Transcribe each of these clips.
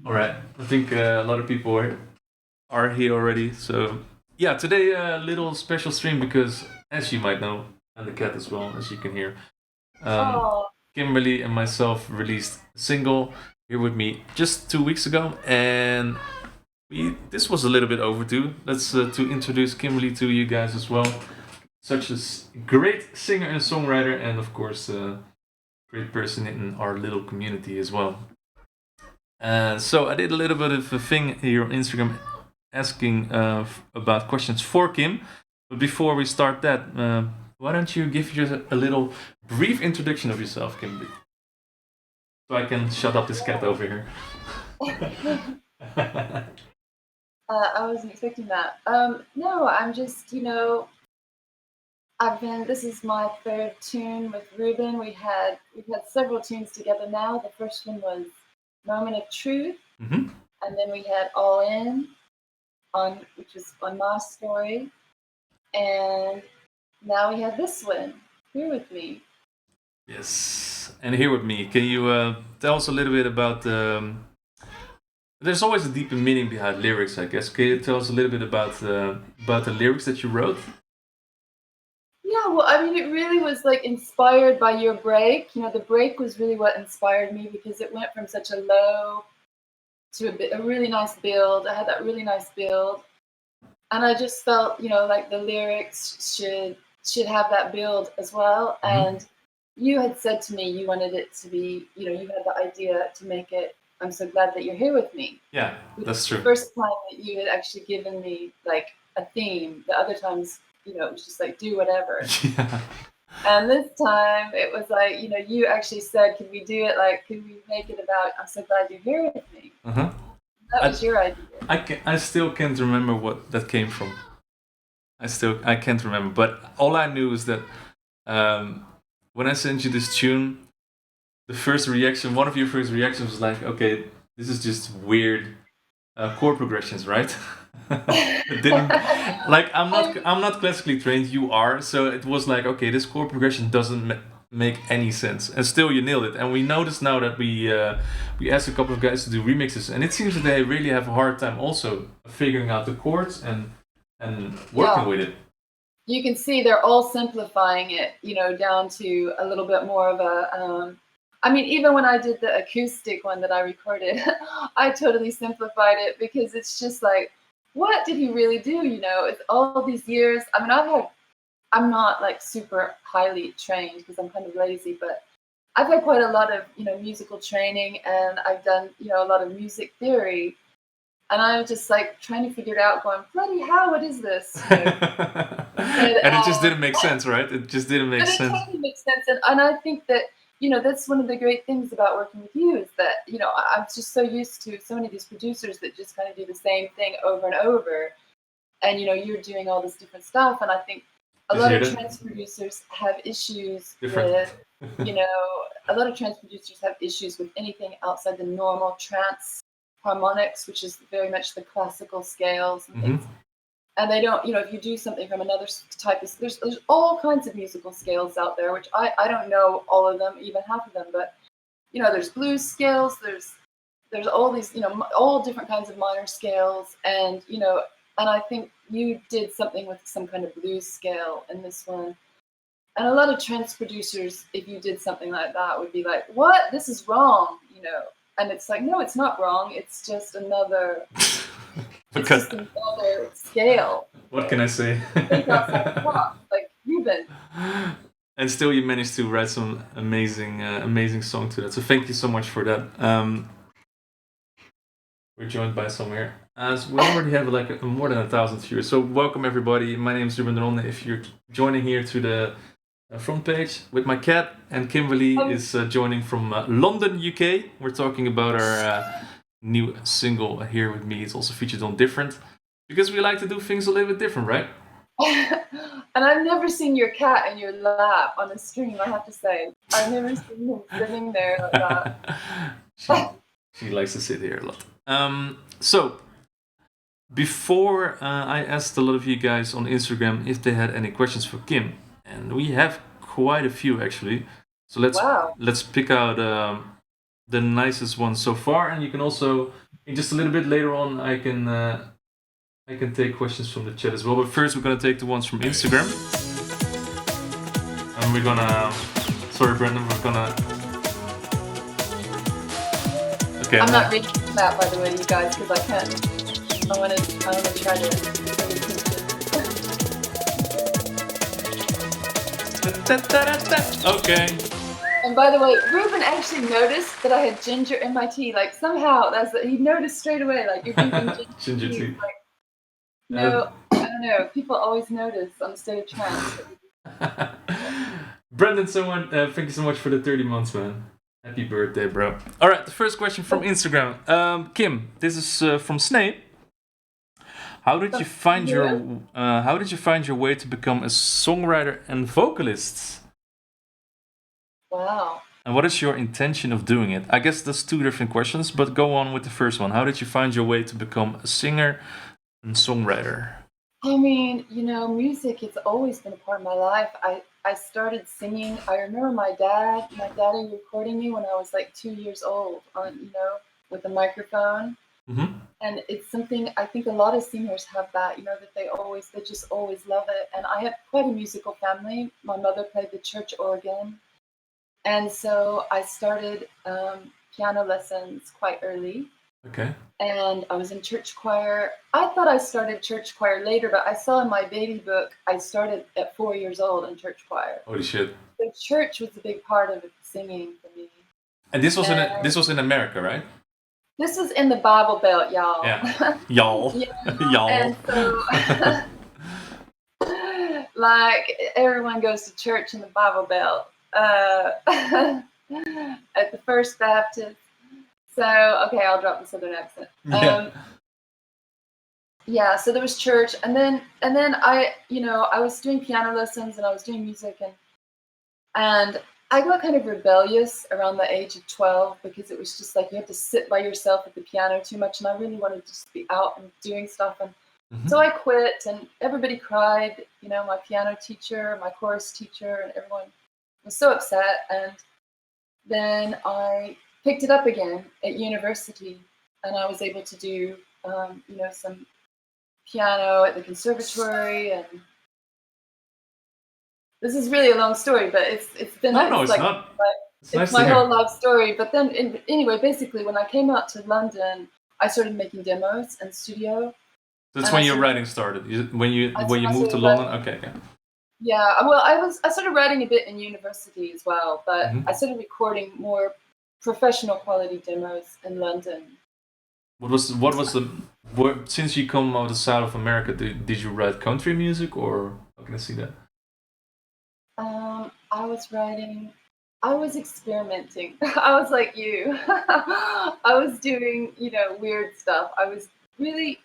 All right. I think a lot of people are here already. So yeah, today a little special stream because, as you might know, and the cat as well, as you can hear, um, Oh, Kimberly and myself released a single here with me just 2 weeks ago, and this was a little bit overdue. Let's to introduce Kimberly to you guys as well. Such a great singer and songwriter, and of course, a great person in our little community as well. So I did a little bit of a thing here on Instagram asking about questions for Kim. But before we start that, why don't you give us a little brief introduction of yourself, Kimberly? So I can shut up this cat over here. I wasn't expecting that. No, I'm just, this is my third tune with Ruben. We've had several tunes together now. The first one was Moment of Truth, Mm-hmm. and then we had All In which was on my story, and now we have this one here with me. Yes, and here with me, can you tell us a little bit about there's always a deeper meaning behind lyrics, I guess. Can you tell us a little bit about the lyrics that you wrote? Yeah, well, I mean, it really was like inspired by your break. The break was really what inspired me because it went from such a low to a really nice build. I had that really nice build, and I just felt, like the lyrics should have that build as well. Mm-hmm. And you had said to me you wanted it to be, you had the idea to make it. I'm so glad that you're here with me. Yeah, Which is that's the true. first time that you had actually given me like a theme. The other times, it was just like do whatever. Yeah. And this time it was like, you actually said, "Can we do it? Like, can we make it about? I'm so glad you're here with me." Uh-huh. That was your idea. I still can't remember what that came from. I can't remember, but all I knew is that when I sent you this tune, one of your first reactions was like, "Okay, this is just weird chord progressions, right?" It didn't like I'm not classically trained. You are, so it was like, okay, this chord progression doesn't make any sense, and still you nailed it. And we noticed now that we asked a couple of guys to do remixes, and it seems that they really have a hard time also figuring out the chords and working Yeah. with it. You can see they're all simplifying it, down to a little bit more of I mean, even when I did the acoustic one that I recorded, I totally simplified it because it's just like, what did he really do? It's all these years. I mean, I'm not like super highly trained because I'm kind of lazy, but I've had quite a lot of, musical training, and I've done, a lot of music theory. And I was just like trying to figure it out, going, bloody hell, what is this? And, And it just didn't make sense, right? It just didn't make but it sense. totally makes sense. And I think that, that's one of the great things about working with you is that, I'm just so used to so many of these producers that just kind of do the same thing over and over. And, you're doing all this different stuff. And I think a Did you lot hear of that? trance producers have issues Different. with, a lot of trance producers have issues with anything outside the normal trance harmonics, which is very much the classical scales and things. Mm-hmm. And they don't, if you do something from another type of, there's all kinds of musical scales out there, which I don't know all of them, even half of them, but there's blues scales, there's all these, all different kinds of minor scales, and and I think you did something with some kind of blues scale in this one. And a lot of trance producers, if you did something like that, would be like, "What? This is wrong," And it's like, no, it's not wrong. It's just another. It's Because just another scale. what can I say? Think outside the box, like Ruben. And still, you managed to write some amazing song to that. So thank you so much for that. We're joined by some here. As we already have like more than 1,000 viewers. So welcome everybody. My name is Ruben Ronde. If you're joining here to the front page with my cat, and Kimberly is joining from London, UK. We're talking about our new single here with me. It's also featured on Different because we like to do things a little bit different, right? And I've never seen your cat in your lap on a stream, I have to say. I've never seen him sitting there like that. she likes to sit here a lot. So, before I asked a lot of you guys on Instagram if they had any questions for Kim, and we have quite a few actually. So let's Wow. let's pick out the nicest ones so far, and you can also, in just a little bit later on, I can take questions from the chat as well. But first, we're gonna take the ones from Instagram, and we're gonna. Sorry, Brendan. We're gonna. Okay. I'm not reading that, by the way, you guys, because I can't. I want to try to. Okay. And by the way, Ruben actually noticed that I had ginger in my tea. Like somehow, he noticed straight away. Like you're drinking ginger tea. Like, no, I don't know. People always notice on the State of Trance. Brendan, thank you so much for the 30 months, man. Happy birthday, bro. All right, the first question from Instagram. Kim, this is from Snape. How did you find your way to become a songwriter and vocalist? Wow. And what is your intention of doing it? I guess that's two different questions, but go on with the first one. How did you find your way to become a singer and songwriter? I mean, music has always been a part of my life. I started singing. I remember my daddy recording me when I was like 2 years old with a microphone. Mm-hmm. And it's something I think a lot of singers have that, that they just always love it. And I have quite a musical family. My mother played the church organ. And so I started piano lessons quite early. Okay. And I was in church choir. I thought I started church choir later, but I saw in my baby book, I started at 4 years old in church choir. Holy shit. So church was a big part of singing for me. And this was in America, right? This was in the Bible Belt, y'all. Yeah. Y'all. Yeah. Y'all. And so, like, everyone goes to church in the Bible Belt. At the First Baptist. So, okay, I'll drop the Southern accent. Yeah, so there was church, and then I was doing piano lessons and I was doing music, and I got kind of rebellious around the age of 12 because it was just like you had to sit by yourself at the piano too much, and I really wanted to just be out and doing stuff, and so I quit, and everybody cried. My piano teacher, my chorus teacher, and everyone was so upset, and then I picked it up again at university, and I was able to do, some piano at the conservatory, and this is really a long story, but it's been it's my whole life story. But then anyway, basically, when I came out to London, I started making demos and studio. That's when your writing started. When you moved to London. Okay. Yeah, well, I started writing a bit in university as well, but I started recording more professional quality demos in London. Since you come out of the South of America, did you write country music, or how can I see that? I was experimenting. I was like you. I was doing, weird stuff. I was really,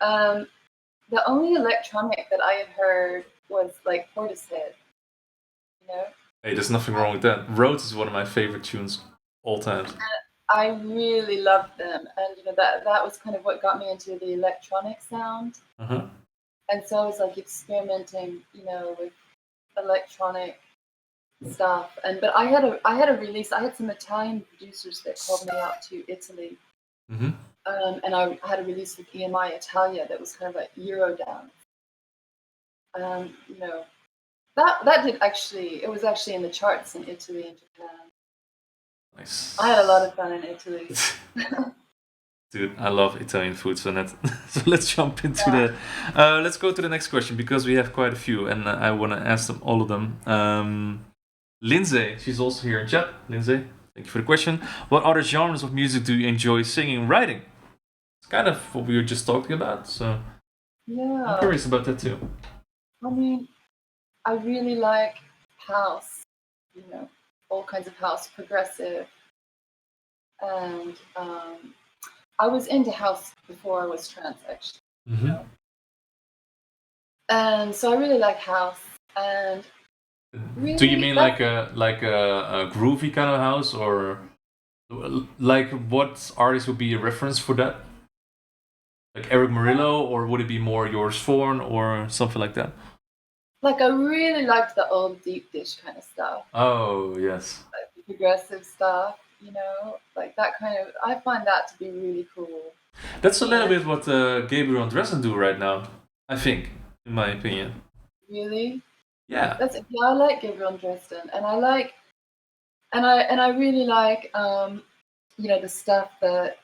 the only electronic that I had heard was like Portishead, Hey, there's nothing wrong with that. Rhodes is one of my favorite tunes all time. I really loved them, and that was kind of what got me into the electronic sound. And so I was like experimenting, with electronic stuff. But I had a release. I had some Italian producers that called me out to Italy, and I had a release with EMI Italia that was kind of like Eurodance. That did actually. It was actually in the charts in Italy and Japan. Nice. I had a lot of fun in Italy. Dude, I love Italian food, so let's jump into let's go to the next question, because we have quite a few, and I want to ask them all of them. Lindsay, she's also here in chat. Lindsay, thank you for the question. What other genres of music do you enjoy singing and writing? It's kind of what we were just talking about, so yeah, I'm curious about that too. I mean, I really like house, all kinds of house, progressive, and I was into house before I was trans, actually. And so I really like house. And really, do you mean like a groovy kind of house, or like what artist would be a reference for that? Like Eric Murillo, or would it be more Yours Forn or something like that? Like I really liked the old deep dish kind of stuff. Oh yes. Like the progressive stuff. you know, like that kind of. I find that to be really cool. That's a little Yeah. bit what Gabriel and Dresden do right now, I think, in my opinion. Really, Yeah. yeah. I like Gabriel and Dresden, and I really like you know, the stuff that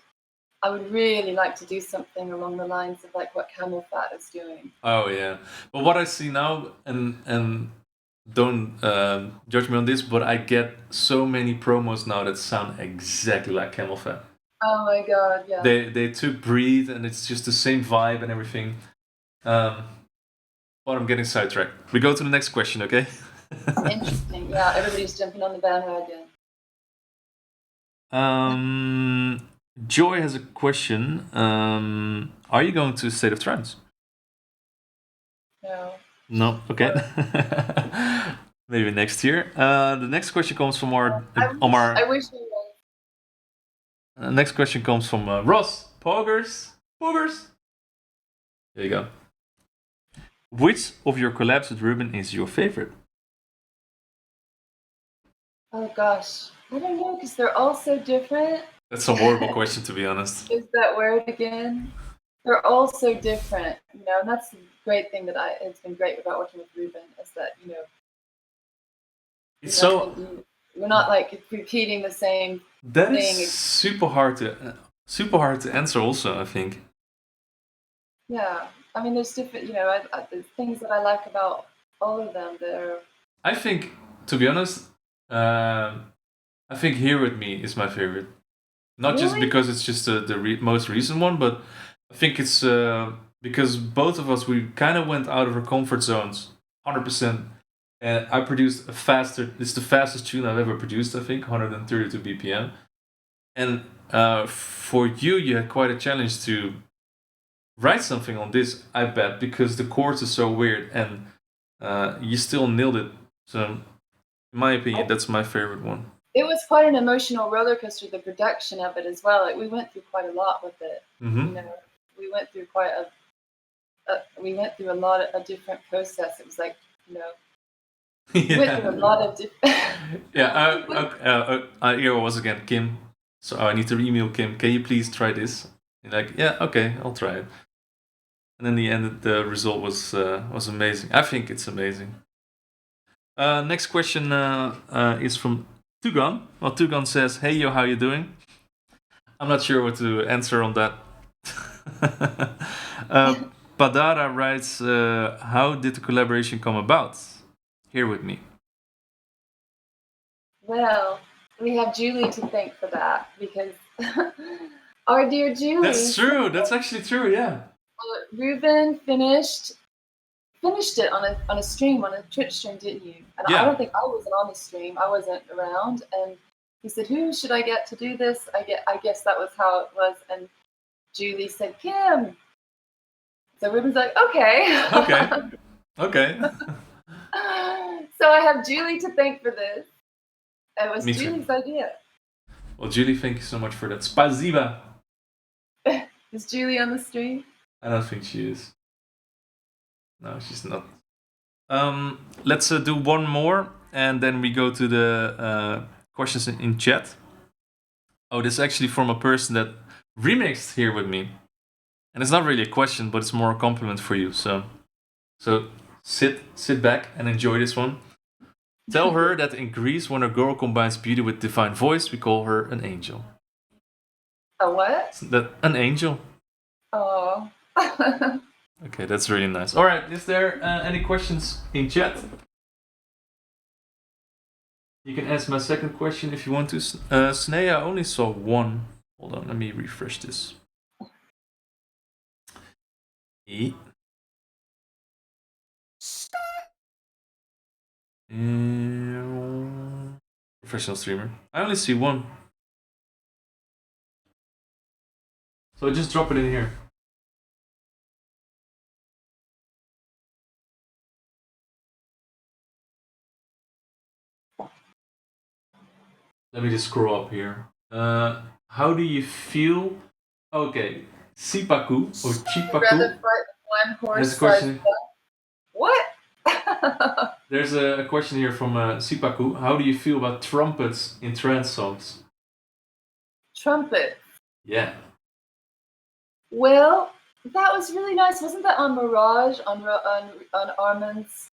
I would really like to do something along the lines of like what Camel Fat is doing. Oh yeah. But what I see now, and don't judge me on this, but I get so many promos now that sound exactly like Camel Fat. Oh my god, yeah. They took Breathe, and it's just the same vibe and everything. But I'm getting sidetracked. We go to the next question, okay? Interesting. Yeah, everybody's jumping on the bandwagon. Joy has a question. Are you going to State of Trance? No. No. Okay. Maybe next year. The next question comes from our. I wish we were. Next question comes from Ross. Poggers. There you go. Which of your collabs with Ruben is your favorite? Oh gosh, I don't know, because they're all so different. That's a horrible question, to be honest. Is that word again? They're all so different, you know, and that's the great thing that it's been great about working with Ruben, is that, you know, It's so. We're not like repeating the same That thing. is super hard to answer. Also, I think. Yeah, I mean, there's different, you know, there's things that I like about all of them. I think, to be honest, I think Here With Me is my favorite. Not just Really? because it's just the most recent one, but I think it's because both of us, we kind of went out of our comfort zones, 100%. And I produced it's the fastest tune I've ever produced, I think, 132 BPM. And for you, you had quite a challenge to write something on this, I bet, because the chords are so weird, and you still nailed it. So, in my opinion, that's my favorite one. It was quite an emotional roller coaster, the production of it as well. Like, we went through quite a lot with it. Mm-hmm. You know, we went through a lot of a different process. It was like, you know, we went through a lot of different. Yeah. Here was again Kim. So I need to email Kim. Can you please try this? And like, yeah, okay, I'll try it. And in the end, the result was amazing. I think it's amazing. Next question is from Tugan. Well, Tugan says, "Hey yo, how you doing?" I'm not sure what to answer on that. Padara writes, "How did the collaboration come about?" Here with me. Well, we have Julie to thank for that, because our dear Julie. That's true. That's actually true. Yeah. Ruben finished it on a stream, on a Twitch stream, didn't you? And Yeah. I don't think I wasn't on the stream. I wasn't around, and he said, "Who should I get to do this?" I guess that was how it was, and Julie said, "Kim." So Ruben's like, "Okay." Okay. So I have Julie to thank for this. It was Me too. Julie's idea. Well, Julie, thank you so much for that. Spasiba. Is Julie on the stream? I don't think she is. No, she's not. Let's do one more, and then we go to the questions in chat. Oh, this is actually from a person that remixed Here With Me. And it's not really a question, but it's more a compliment for you. So sit back and enjoy this one. Tell her that in Greece, when a girl combines beauty with divine voice, we call her an angel. A what? An angel. Oh. Okay, that's really nice. All right, is there any questions in chat? You can ask my second question if you want to. Snea, I only saw one. Hold on, let me refresh this. Professional streamer. I only see one. So just drop it in here. Let me just scroll up here. How do you feel? Okay, Sipaku or Chipaku. Rather fight one horse. There's a question. What? There's a question here from Sipaku. How do you feel about trumpets in trance songs? trumpet. Yeah. Well, that was really nice. Wasn't that on Mirage on Armand's?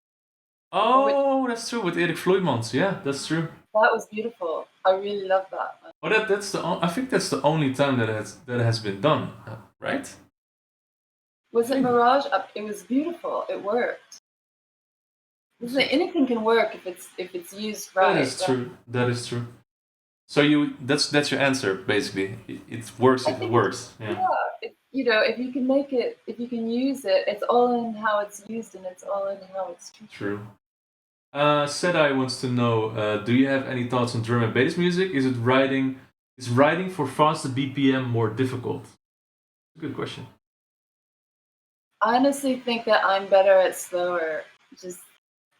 Oh, that's true with Erik Vloeimans. Yeah, that's true. That was beautiful. I really love that one. Oh, that's I think that's the only time that has been done, right? Was it Mirage? It was beautiful. It worked. Anything can work if it's used right. That is true. That is true. So that's your answer basically. It works if it works. Yeah. If you can make it, if you can use it, it's all in how it's used and it's all in how it's treated. True. Sedai wants to know: do you have any thoughts on drum and bass music? Is writing for faster BPM more difficult? Good question. I honestly think that I'm better at slower.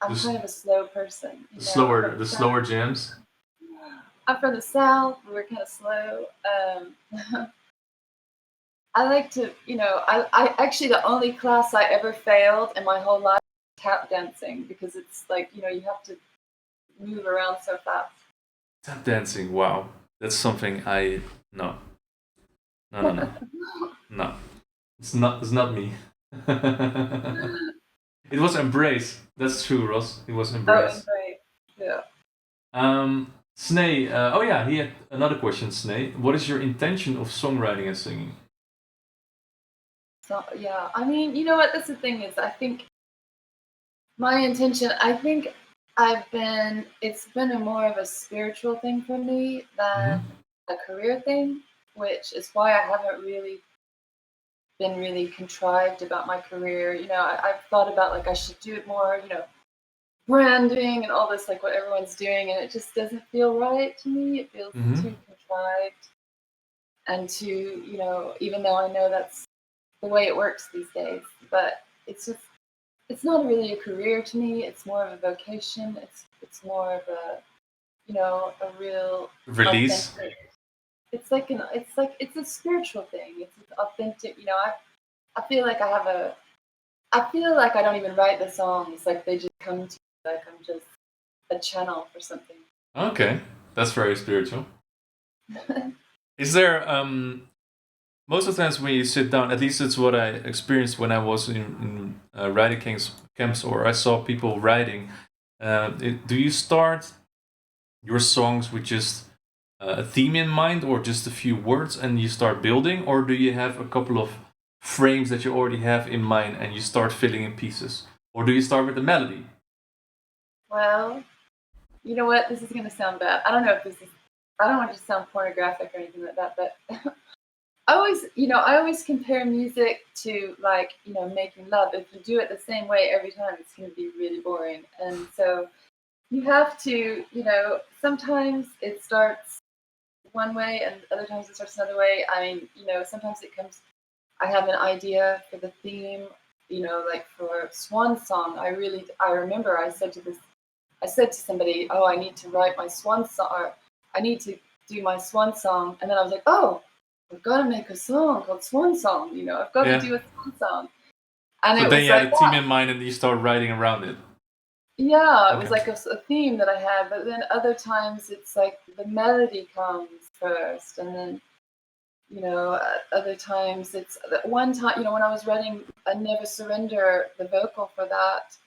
I'm kind of a slow person. The slower jams. I'm from the South. We're kind of slow. I like to, I actually, the only class I ever failed in my whole life was tap dancing, because it's like, you have to move around so fast. Tap dancing, wow. That's something no. No. It's not me. It was Embrace. That's true, Ross. It was Embrace. Oh, Embrace. Yeah. Snay, he had another question, Snay. What is your intention of songwriting and singing? So, yeah, I mean, you know what? That's the thing is, I think my intention, it's been more of a spiritual thing for me than a career thing, which is why I haven't really been really contrived about my career. I've thought about, like, I should do it more, branding and all this, like what everyone's doing, and it just doesn't feel right to me. It feels too contrived and too, even though I know that's the way it works these days, but it's not really a career to me. It's more of a vocation. It's more of a real release. It's a spiritual thing. It's authentic. I feel like I don't even write the songs. Like, they just come to me, like I'm just a channel for something. Okay, that's very spiritual. Is there most of the times when you sit down, at least it's what I experienced when I was in writing camps, or I saw people writing. Do you start your songs with just a theme in mind, or just a few words, and you start building, or do you have a couple of frames that you already have in mind and you start filling in pieces, or do you start with the melody? Well, you know what? This is going to sound bad. I don't know if I don't want it to sound pornographic or anything like that, but I always compare music to, like, making love. If you do it the same way every time, it's going to be really boring. And so you have to, sometimes it starts one way and other times it starts another way. I mean, sometimes I have an idea for the theme, like for Swan Song. I remember I said to somebody, oh, I need to write my Swan Song, or I need to do my Swan Song. And then I was like, oh, I've got to make a song called Swan Song. I've got to do a Swan Song. And so then you had a theme in mind and you start writing around it. Yeah, it was like a theme that I had, but then other times it's like the melody comes first, and then, other times it's one time, when I was writing I Never Surrender, the vocal for that,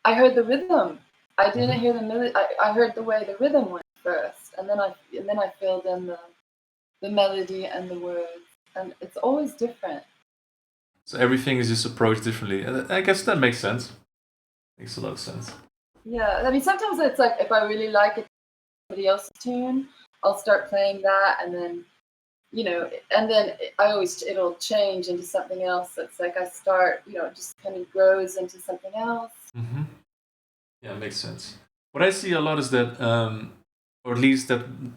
I heard the rhythm. I didn't hear the melody. I heard the way the rhythm went first, and then I filled in the melody and the words, and it's always different. So everything is just approached differently. I guess that makes sense. Makes a lot of sense. Yeah, I mean, sometimes it's like, if I really like it, somebody else's tune, I'll start playing that, and then, and then it'll change into something else. It's like I start, it just kind of grows into something else. Mm-hmm. Yeah, makes sense. What I see a lot is that, or at least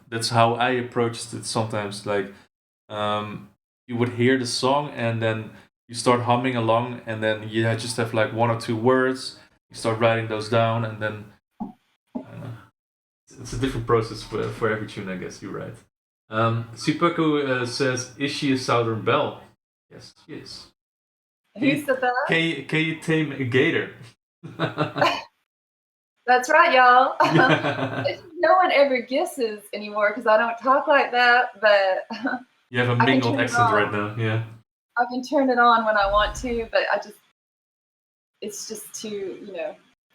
that's how I approached it sometimes. Like, you would hear the song and then you start humming along, and then you just have like one or two words. You start writing those down, and then I don't know. It's a different process for every tune, I guess. You're right. Sipaku says, "Is she a Southern Belle?" Yes, she is. Who said that? Can you tame a gator? That's right, y'all. Yeah. No one ever guesses anymore because I don't talk like that, but You have a I can mingled turn it accent right on. now. Yeah. I can turn it on when I want to, but it's just too,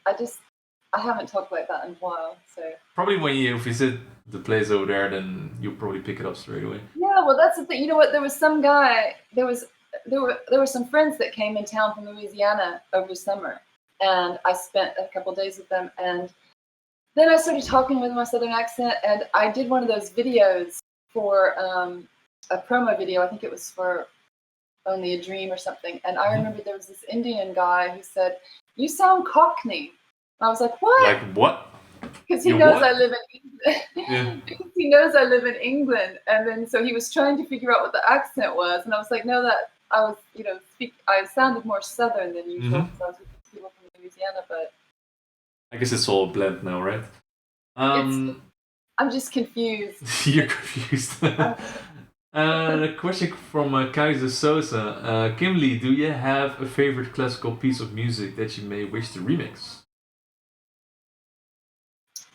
I haven't talked like that in a while, so. Probably when you visit the place over there, then you'll probably pick it up straight away. Yeah, well, that's the thing. You know what? There was some guy. There were some friends that came in town from Louisiana over summer, and I spent a couple days with them. And then I started talking with my southern accent, and I did one of those videos for a promo video. I think it was for Only a Dream or something. And I remember there was this Indian guy who said, "You sound Cockney." I was like, "What?" Like what? Because he You knows I what? live in Yeah. England. Because he knows I live in England, and then so he was trying to figure out what the accent was, and I was like, no, that I was, I sounded more southern than usual Hmm. because I was with people from Louisiana, but I guess it's all a blend now, right? it's Um, I'm just confused. you're confused. A question from Kaiser Sosa. Kimberly, do you have a favorite classical piece of music that you may wish to remix?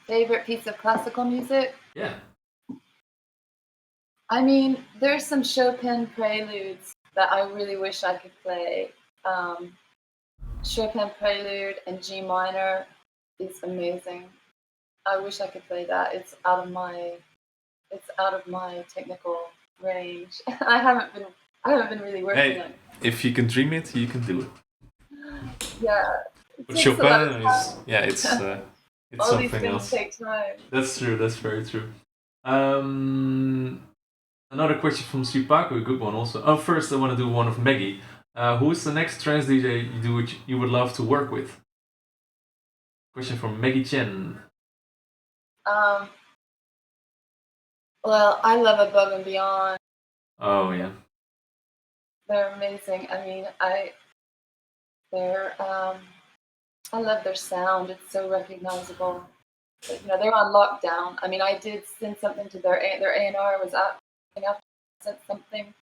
Favorite piece of classical music? Yeah. I mean, there's some Chopin preludes that I really wish I could play. Um, Chopin prelude in G minor is amazing. I wish I could play that. It's out of my technical range. I haven't been really working Hey, on it. if you can dream it, you can do it. Yeah, it But takes a lot of Chopin is, yeah, time. it's All these something things else. take time. That's true. That's very true. Um, Another question from Sipaku, a good one also. Oh, first I want to do one of Maggie. Who is the next trance DJ you would love to work with? Question from Maggie Chen. Um, well, I love Above and Beyond. Oh yeah. They're amazing. I mean, they're I love their sound. It's so recognizable. But, they're on lockdown. I mean, I did send something to their A&R was out. I sent something,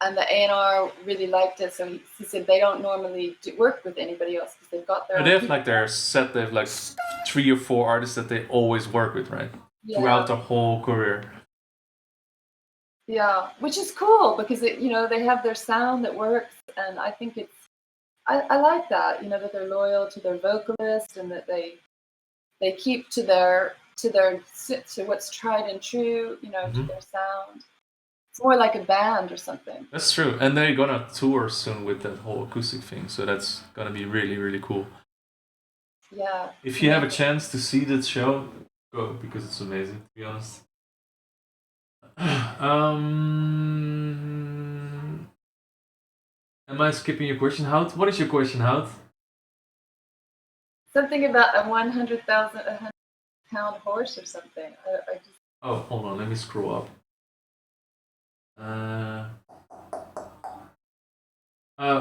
and the A&R really liked it. So he said they don't normally work with anybody else because they've got their But they own have people. like their set. They have like 3 or 4 artists that they always work with, right? Throughout Yeah, their whole career. yeah, which is cool because they have their sound that works, and I think I like that. That they're loyal to their vocalist and that they keep to what's tried and true. To Hmm. their sound. It's more like a band or something. That's true, and they're gonna tour soon with that whole acoustic thing, so that's gonna be really, really cool. Yeah, If it's you have a amazing. chance to see that show, go because it's amazing. To be honest. Am I skipping your question, Hout? What is your question, Hout? Something about a 100,000 pound horse or something. I just Oh, hold on, let me scroll up.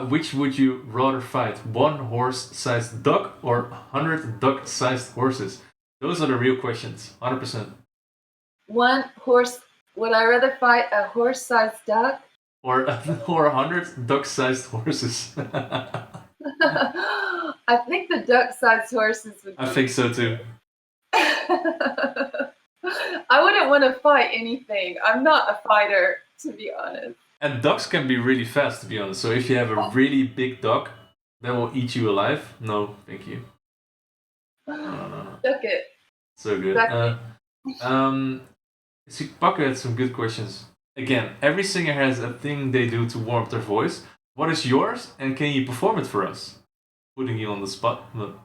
Which would you rather fight? One horse-sized duck or 100 duck-sized horses? Those are the real questions. 100%. one horse. Would I rather fight a horse-sized duck? Or or 100 duck-sized horses. I think the duck-sized horses would I be. think so too. I wouldn't want to fight anything. I'm not a fighter, to be honest. And ducks can be really fast, to be honest. So if you have a really big duck that will eat you alive, no, thank you. No. Duck it. So good. Exactly. Paco had some good questions. Again, every singer has a thing they do to warm up their voice. What is yours, and can you perform it for us? Putting you on the spot. Look.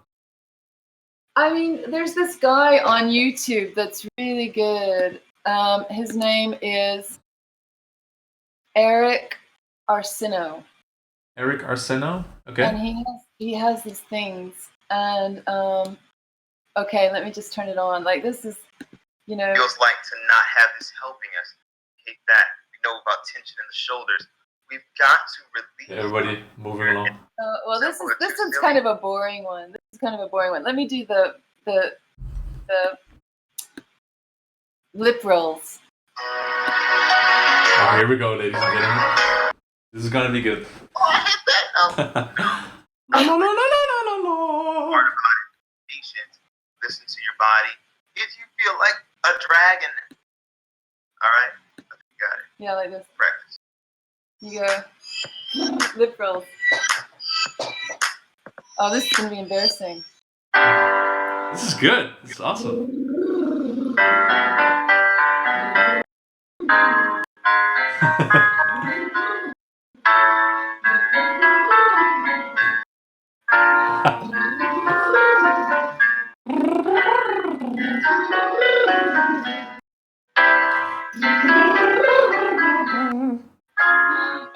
I mean, there's this guy on YouTube that's really good. His name is Eric Arsino, Eric Arseno? Okay. and he has these things. And okay, let me just turn it on. Like this is, feels like to not have this helping us. Hate that. We know about tension in the shoulders. We've got to release. Everybody moving along. well, this is kind of a boring one. Let me do the lip rolls. Oh, here we go, ladies and gentlemen. This is gonna be good. Oh, I hit that. No. Patient. listen to your body. If you feel like a dragon, all right, you got it. Yeah, like this. Practice. You go. Lip rolls. Oh, this is gonna be embarrassing. This is good. This is awesome.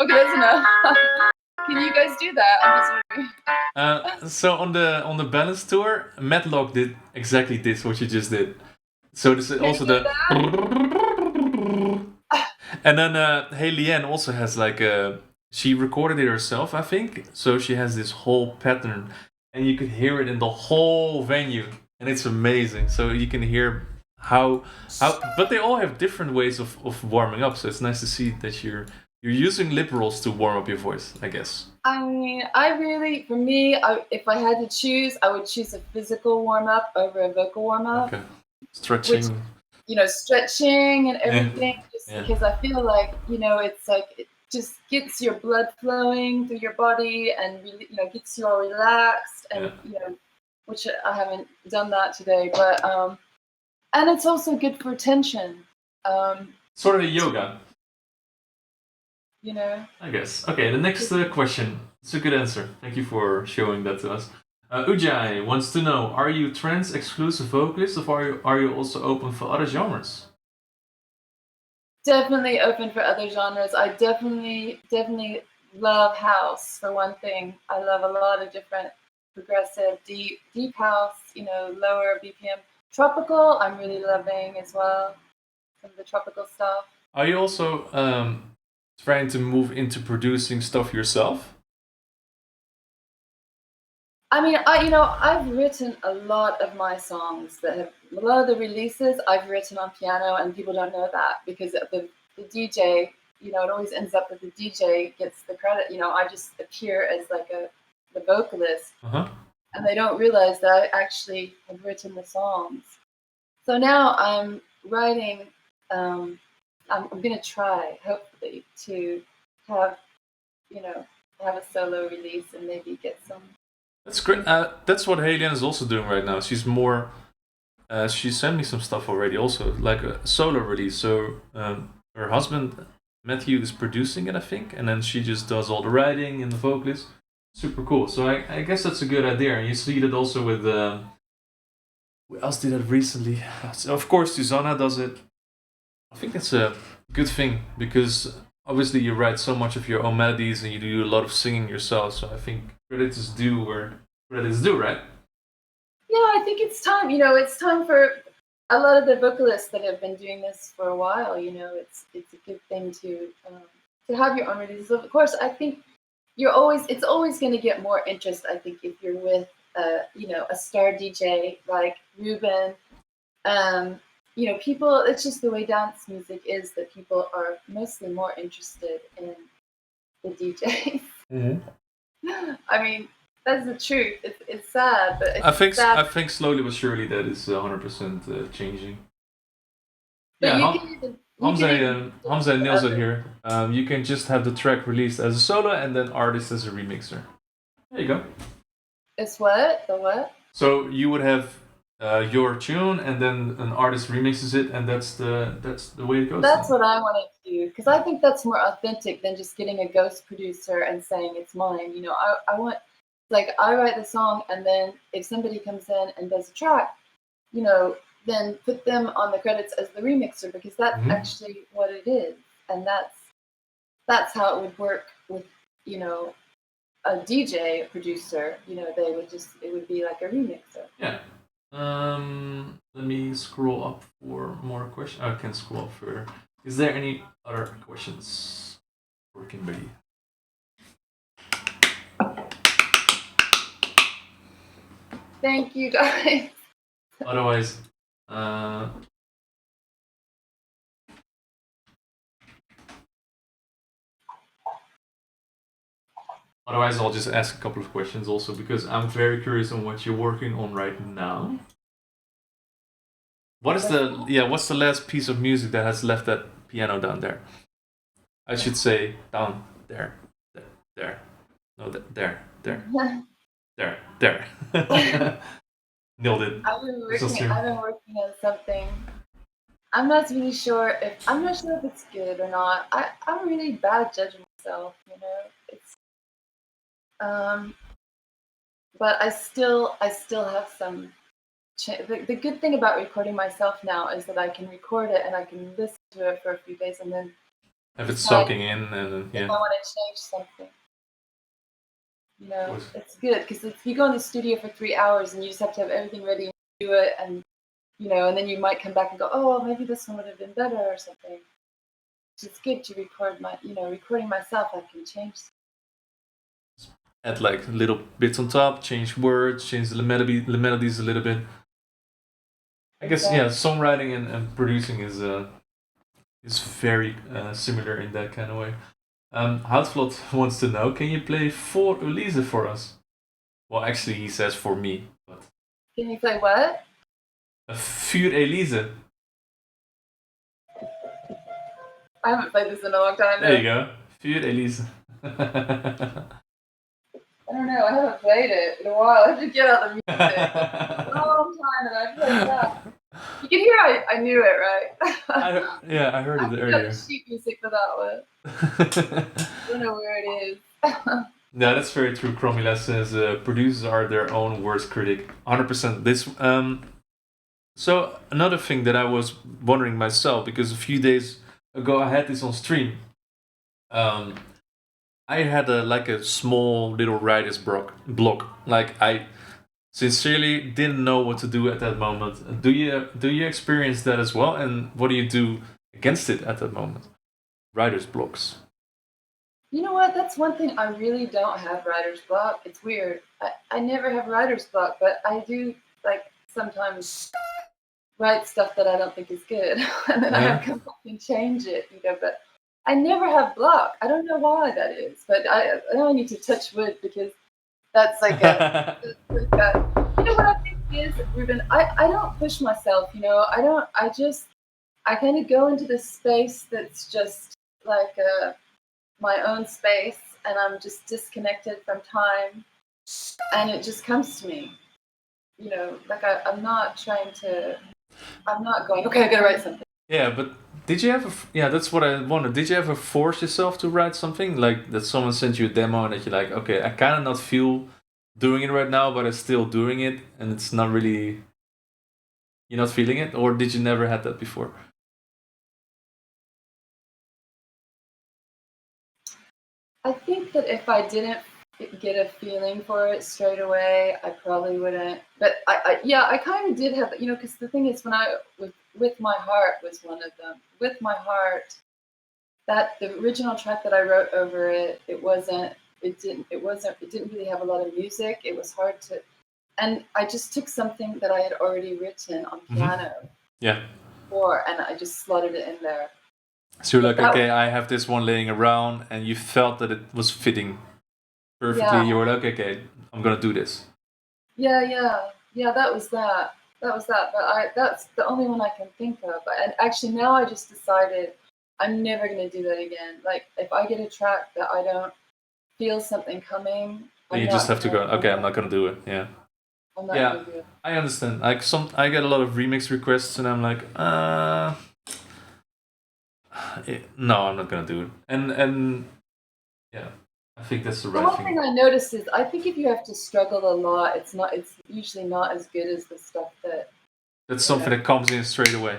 Okay, that's enough. Can you guys do that? I'm just wondering. So on the balance tour, Matlock did exactly this, what you just did. So this is Can also you do the. And then Haley Ann also has like a. She recorded it herself, I think. So she has this whole pattern, and you could hear it in the whole venue, and it's amazing. So you can hear how, but they all have different ways of warming up. So it's nice to see that you're using lip rolls to warm up your voice, I guess. I mean, for me, if I had to choose, I would choose a physical warm up over a vocal warm up. Okay. Stretching. Which, stretching and everything, just Yeah. because I feel like, it's like it just gets your blood flowing through your body and really, gets you all relaxed and which I haven't done that today, but and it's also good for tension. Sort of a yoga. I guess. Okay, the next question. It's a good answer. Thank you for showing that to us. Ujai wants to know: are you trance exclusive vocalist, or are you also open for other genres? Definitely open for other genres. I definitely love house for one thing. I love a lot of different progressive, deep house. Lower BPM. Tropical, I'm really loving as well. Some of the tropical stuff. Are you also trying to move into producing stuff yourself? I mean, I've written a lot of my songs a lot of the releases I've written on piano, and people don't know that because the DJ, it always ends up that the DJ gets the credit. I just appear as like the vocalist, and they don't realize that I actually have written the songs. So now I'm writing. I'm gonna try, hopefully, to have a solo release and maybe get some. That's great. That's what Haley Ann is also doing right now. She's more. She sent me some stuff already, also like a solo release. So her husband Matthew is producing it, I think, and then she just does all the writing and the vocals. Super cool. So I guess that's a good idea. And you see that also with. Who else did that recently? Of course, Susanna does it. I think that's a good thing because obviously you write so much of your own melodies and you do a lot of singing yourself. So I think credit is due where credit is due, right? Yeah, I think it's time. It's time for a lot of the vocalists that have been doing this for a while. It's a good thing to have your own releases. Of course, I think it's always going to get more interest. I think if you're with a star DJ like Ruben. People, it's just the way dance music is that people are mostly more interested in the DJs. Mm-hmm. I mean, that's the truth. It's sad, but I think slowly but surely that is 100% changing. But yeah, Hamza nails it here. You can just have the track released as a solo and then artist as a remixer. There you go. It's what? The what? So you would have your tune, and then an artist remixes it, and that's the way it goes. That's what I wanted to do because I think that's more authentic than just getting a ghost producer and saying it's mine. I want I write the song, and then if somebody comes in and does a track, then put them on the credits as the remixer because that's actually what it is, and that's how it would work with a DJ producer. It would be like a remixer. Yeah. Let me scroll up for more questions. I can scroll up further. Is there any other questions for Kimberly? Thank you, guys. Otherwise, I'll just ask a couple of questions also because I'm very curious on what you're working on right now. What's the last piece of music that has left that piano down there? I should say down there. There. No, there. Nailed it. I've been working on something. I'm not sure if it's good or not. I'm really bad at judging myself, you know. It's but I still have some. The good thing about recording myself now is that I can record it and I can listen to it for a few days and then have it soaking in, and if I want to change something. You know, it's good because if you go in the studio for 3 hours and you just have to have everything ready and do it, and you know, and then you might come back and go, oh, well, maybe this one would have been better or something. It's good to record recording myself. I can change. Add like little bits on top, change words, change the melodies a little bit. I guess songwriting and producing is very similar in that kind of way. Houtvlot wants to know, can you play For Elise for us? Well, actually, he says for me. But can you play what? Für Elise. I haven't played this in a long time. There you go. Für Elise. I don't know. I haven't played it in a while. I have to get out the music. It's a long time that I played that. You can hear I knew it, right? I heard it earlier. I got sheet music for that one. I don't know where it is. No, that's very true. Cromila says producers are their own worst critic. 100%. This So another thing that I was wondering myself, because a few days ago I had this on stream. I had a small little writer's block. Like I sincerely didn't know what to do at that moment. Do you experience that as well? And what do you do against it at that moment? Writer's blocks. You know what? That's one thing I really don't have writer's block. It's weird. I never have writer's block, but I do sometimes write stuff that I don't think is good, and then I have to come back and change it. You know, but I never have block. I don't know why that is, but I know I need to touch wood because that's you know what I think is, Ruben, I don't push myself, you know. I kind of go into this space that's just like my own space, and I'm just disconnected from time, and it just comes to me, you know, I'm not going, okay, I gotta write something. Yeah, but did you ever, that's what I wondered. Did you ever force yourself to write something? Like that someone sent you a demo and that you're like, okay, I kind of not feel doing it right now, but I'm still doing it, and it's not really, you're not feeling it? Or did you never had that before? I think that if I didn't get a feeling for it straight away, I probably wouldn't. But I kind of did have, you know, because the thing is, when With My Heart was one of them. With My Heart, the original track that I wrote over it, it didn't really have a lot of music. It was hard to, and I just took something that I had already written on piano. Before, and I just slotted it in there. So you're like, okay, I have this one laying around, and you felt that it was fitting perfectly. Yeah. You were like, okay, I'm gonna do this. Yeah. That was that. But that's the only one I can think of. And actually, now I just decided I'm never gonna do that again. Like, if I get a track that I don't feel something coming, you just have to go. Okay, I'm not gonna do it. Yeah. I'm not gonna do it. I understand. Like I get a lot of remix requests, and I'm like, no, I'm not gonna do it. And yeah, I think that's the right thing. One thing I noticed is, I think if you have to struggle a lot, it's usually not as good as the stuff that's something that comes in straight away.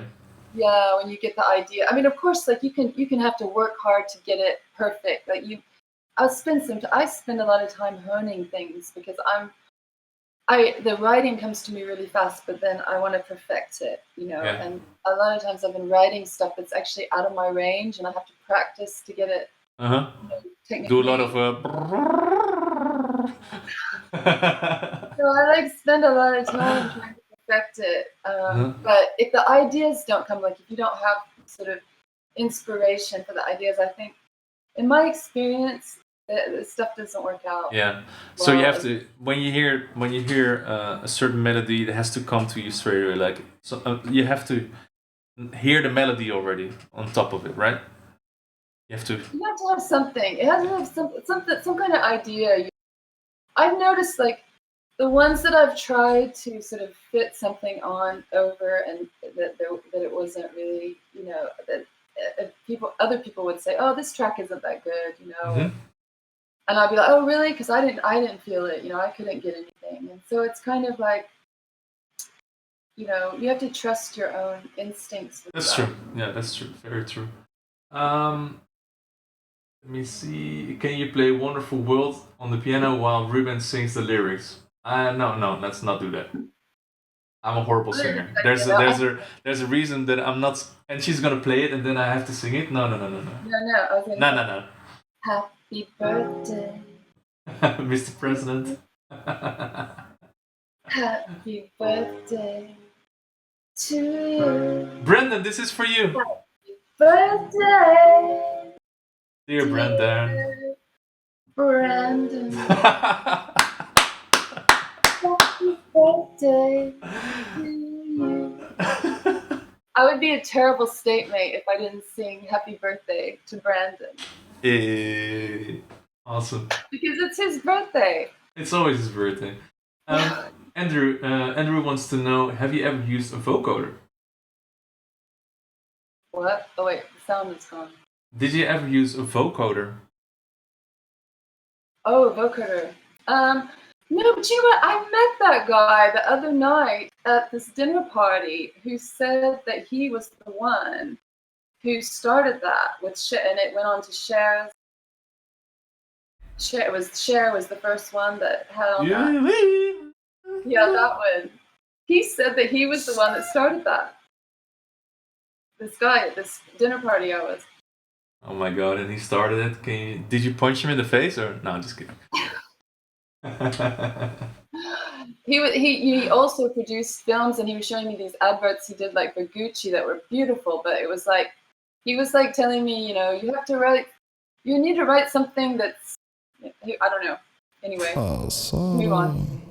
Yeah, when you get the idea. I mean, of course, like you can have to work hard to get it perfect. Like I spend a lot of time honing things because the writing comes to me really fast, but then I want to perfect it, you know. Yeah. And a lot of times I've been writing stuff that's actually out of my range, and I have to practice to get it. You know, do a lot of. So I spend a lot of time trying to perfect it. But if the ideas don't come, like if you don't have sort of inspiration for the ideas, I think, in my experience, the stuff doesn't work out. Yeah. So you Well, have to when you hear a certain melody, it has to come to you straight away. Like so, you have to hear the melody already on top of it, right? You have to. You have to have something. It has to have some kind of idea. I've noticed like the ones that I've tried to sort of fit something on over, and that it wasn't really, that other people would say, "Oh, this track isn't that good," Mhm. and I'd be like, "Oh, really?" Because I didn't feel it. I couldn't get anything, and so it's kind of like, you have to trust your own instincts. With That's stuff. true. Yeah, that's true. Very true. Let me see. Can you play "Wonderful World" on the piano while Ruben sings the lyrics? No. Let's not do that. I'm a horrible singer. There's a reason that I'm not. And she's gonna play it, and then I have to sing it. No. No. I was gonna No. Happy birthday, Mr. President. happy birthday to you. Brendan, this is for you. Birthday, Dear Brendan. Brandon. Happy birthday to you. I would be a terrible statement if I didn't sing happy birthday to Brandon. Awesome. Because it's his birthday. It's always his birthday. Andrew wants to know, have you ever used a vocoder? What? Oh wait, the sound is gone. Did you ever use a vocoder? Oh, a vocoder. No, but you know what? I met that guy the other night at this dinner party who said that he was the one who started that with and it went on to Cher. Cher was the first one that had on that. Yeah, that one. He said that he was the one that started that. This guy at this dinner party I was. Oh my god! And he started it. Did you punch him in the face or no? Just kidding. He also produced films, and he was showing me these adverts he did like for Gucci that were beautiful, but it was like he was like telling me, you need to write something that's, I don't know. Anyway, move on.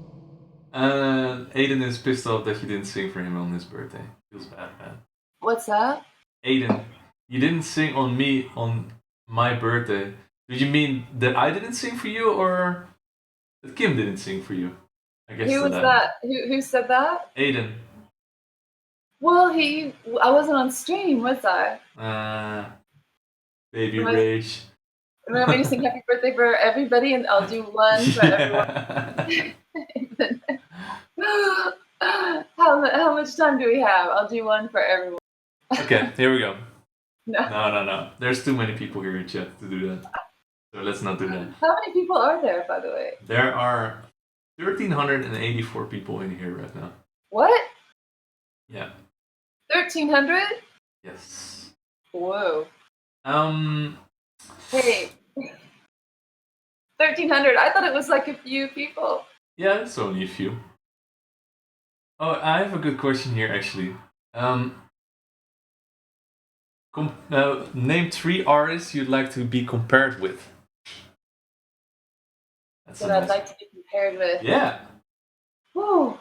Aiden is pissed off that you didn't sing for him on his birthday. Feels bad, man. What's that? Aiden, you didn't sing on me on my birthday. Did you mean that I didn't sing for you, or that Kim didn't sing for you? I guess. Who was that? Who said that? Aiden. Well, I wasn't on stream, was I? Baby rage. Want me to sing happy birthday for everybody, and I'll do one for everyone. How much time do we have? I'll do one for everyone. Okay, here we go. No. No. There's too many people here in chat to do that. So let's not do that. How many people are there, by the way? There are 1,384 people in here right now. What? Yeah. 1,300? Yes. Whoa. Hey. 1,300. I thought it was like a few people. Yeah, it's only a few. Oh, I have a good question here, actually. Name 3 artists you'd like to be compared with. That I'd like to be compared with. Yeah. Whoa.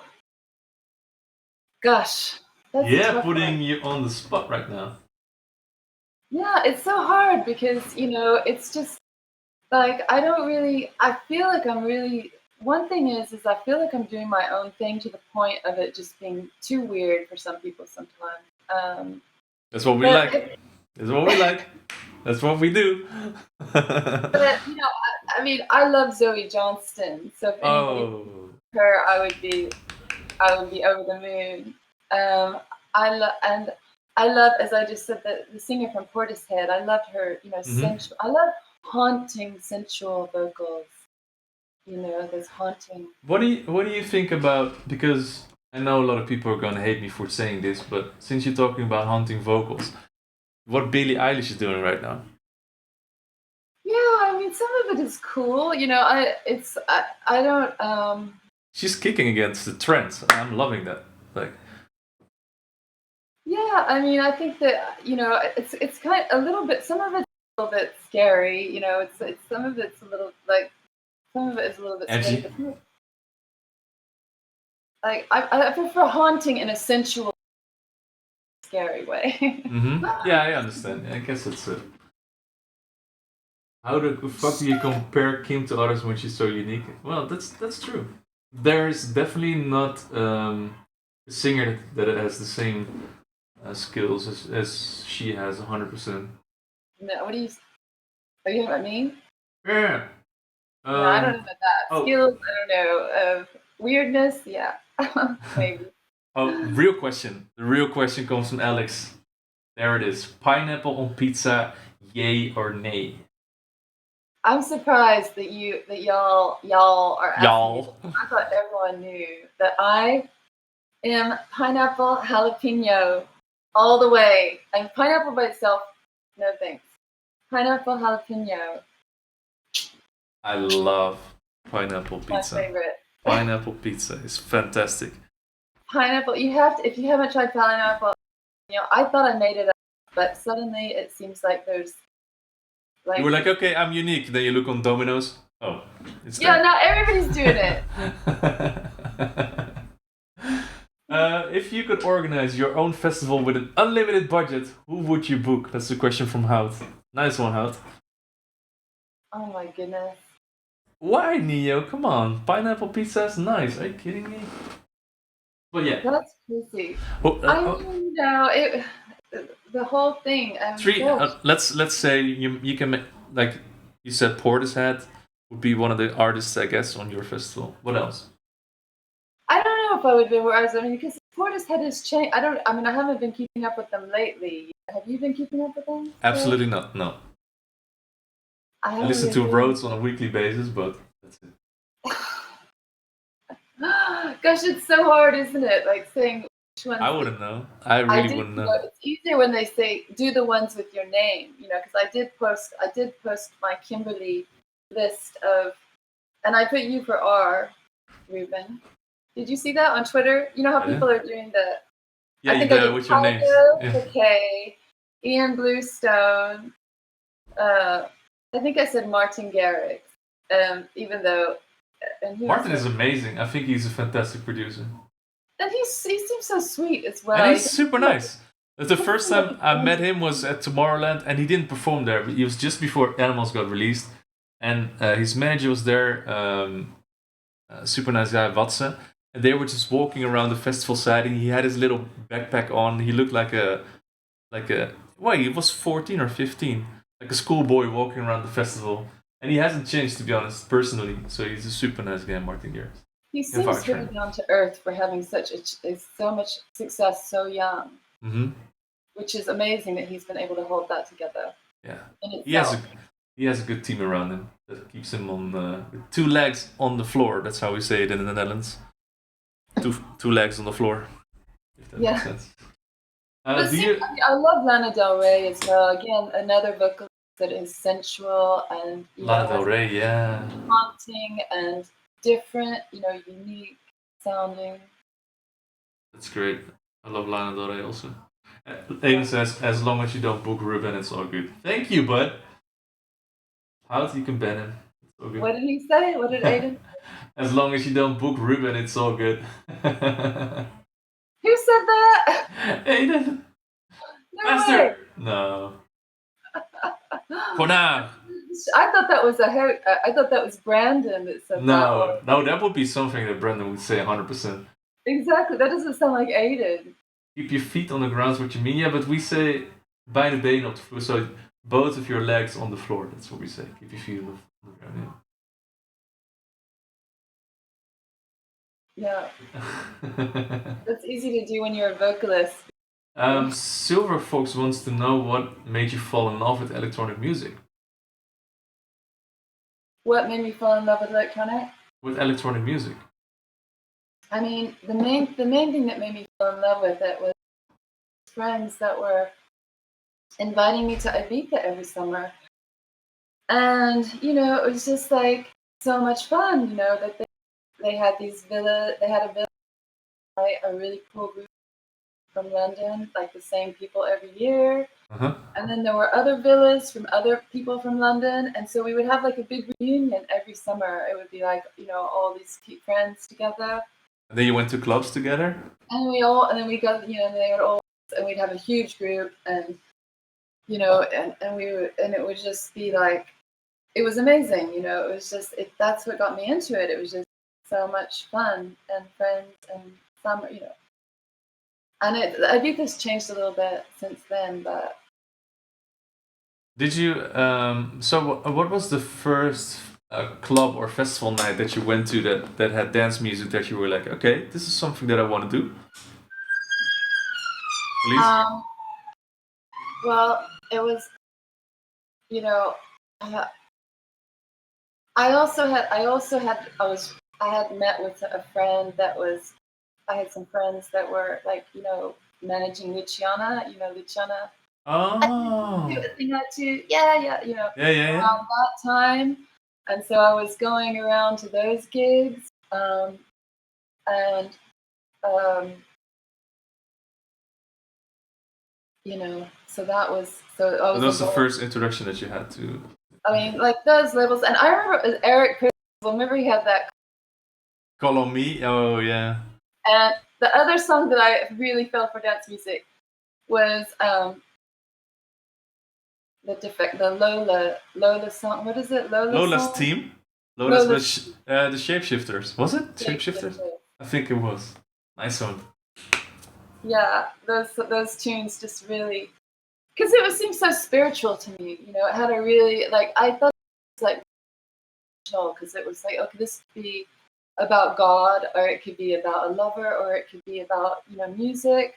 Gosh. That's putting you on the spot right now. Yeah, it's so hard because, it's just like I feel like I'm really, one thing is I feel like I'm doing my own thing to the point of it just being too weird for some people sometimes. That's what we like. That's what we like. That's what we do. But I love Zoe Johnston. So if anybody her, I would be over the moon. I love, as I just said, the singer from Portishead. I loved her, sensual. I love haunting, sensual vocals. Those haunting. What do you think about? Because I know a lot of people are gonna hate me for saying this, but since you're talking about haunting vocals, what Billie Eilish is doing right now? Yeah, some of it is cool. I don't. She's kicking against the trends. I'm loving that. Yeah, I think that it's kind of a little bit. Some of it's little bit scary. You know, it's some of it's a little like some of it is a little bit Edgy. scary. But like I prefer haunting in a sensual, scary way. Yeah, I understand. I guess it's it. How the fuck do you compare Kim to others when she's so unique? Well, that's true. There's definitely not a singer that has the same skills as she has 100%. No, what do you? Are you know what I mean? Yeah. No, I don't know about that. oh. Skills, I don't know. Of weirdness, yeah, maybe. Oh, real question. The real question comes from Alex. There it is. Pineapple on pizza, yay or nay? I'm surprised that y'all are asking. Y'all. I thought everyone knew that I am pineapple jalapeno all the way. And pineapple by itself, no thanks. Pineapple jalapeno, I love pineapple my pizza. favorite. Pineapple pizza is fantastic. Pineapple, you have to, if you haven't tried pineapple, you know, I thought I made it up, but suddenly it seems like there's like. You were like, okay, I'm unique. Then you look on Domino's. Oh, it's Yeah, there. now everybody's doing it. If you could organize your own festival with an unlimited budget, who would you book? That's the question from Hout. Nice one, Hout. Oh my goodness. Why, Neo? Come on. Pineapple pizza is nice. Are you kidding me? But yeah. That's crazy. Oh, I mean, you know, the whole thing. three. Let's say you can make, like you said, Portishead would be one of the artists, I guess, on your festival. What else? I don't know if I would be where I was. I mean, because Portishead has changed. I mean, I haven't been keeping up with them lately. Have you been keeping up with them? Absolutely not. No. I listen to Rhodes on a weekly basis, but that's it. Gosh, it's so hard, isn't it? Like saying which ones. I wouldn't know. I really wouldn't know. It's easier when they say do the ones with your name, you know, because I did post my Kimberly list of, and I put you for R, Ruben. Did you see that on Twitter? You know how people are doing the. Yeah, I think I did with your names. the K, Ian Bluestone. I think I said Martin Garrix, even though. Martin is amazing. I think he's a fantastic producer. And he seems so sweet as well. And he's super nice. The first time I met him was at Tomorrowland, and he didn't perform there. But he was just before Animals got released, and his manager was there. Super nice guy, Watson. And they were just walking around the festival side, and he had his little backpack on. He looked like a. Well, he was 14 or 15, like a schoolboy walking around the festival. And he hasn't changed, to be honest, personally. So he's a super nice guy, Martin Garrix. He seems very down to earth for having so much success so young. Mm-hmm. Which is amazing that he's been able to hold that together. Yeah, he has a good team around him that keeps him on with 2 legs on the floor. That's how we say it in the Netherlands. Two legs on the floor. If that makes sense. I love Lana Del Rey as well. Again, another vocalist that is sensual and Lana Del Rey, yeah, haunting and different, unique sounding. That's great. I love Lana Del Rey also. Aiden says, as long as you don't book Ruben, it's all good. Thank you, bud. How you can ban him? It's all good. What did he say? What did Aiden say? As long as you don't book Ruben, it's all good. Who said that? Aiden. No Master. way. No. For now. I thought that was Brandon that said that. No, that would be something that Brandon would say 100%. Exactly. That doesn't sound like Aiden. Keep your feet on the ground is what you mean. Yeah, but we say beide benen op de vloer. So both of your legs on the floor. That's what we say. Keep your feet on the ground. Yeah. That's easy to do when you're a vocalist. Silver Fox wants to know what made you fall in love with electronic music. What made me fall in love with electronic? With electronic music. I mean, the main thing that made me fall in love with it was friends that were inviting me to Ibiza every summer. And, it was just like so much fun, that they had a villa, a really cool group from London, like the same people every year. Uh-huh. And then there were other villas from other people from London. And so we would have like a big reunion every summer. It would be like, all these cute friends together. And then you went to clubs together? And then we got, they would all, and we'd have a huge group, and, and it would just be like, it was amazing, it was just, that's what got me into it. It was just so much fun and friends and summer, And I think this changed a little bit since then, but. Did you, so what was the first club or festival night that you went to that had dance music that you were like, okay, this is something that I want to do? Please? Well, it was, I had met with a friend I had some friends that were like, managing Luciana, Luciana. Oh. I think that too. Yeah, Yeah. around that time. And so I was going around to those gigs. So that was, That was the first introduction that you had to. I mean, like those labels. And I remember Eric Chris, remember he had that Call on Me? Oh, yeah. And the other song that I really fell for dance music was the Lola song. What is it? Lola's song? Team? Lola's the Shapeshifters. Was it? Shapeshifters? I think it was. Nice one. Yeah, those tunes just really, because it seemed so spiritual to me. It had a really, like, I thought it was like, because it was like, okay, this could be about God, or it could be about a lover, or it could be about, music.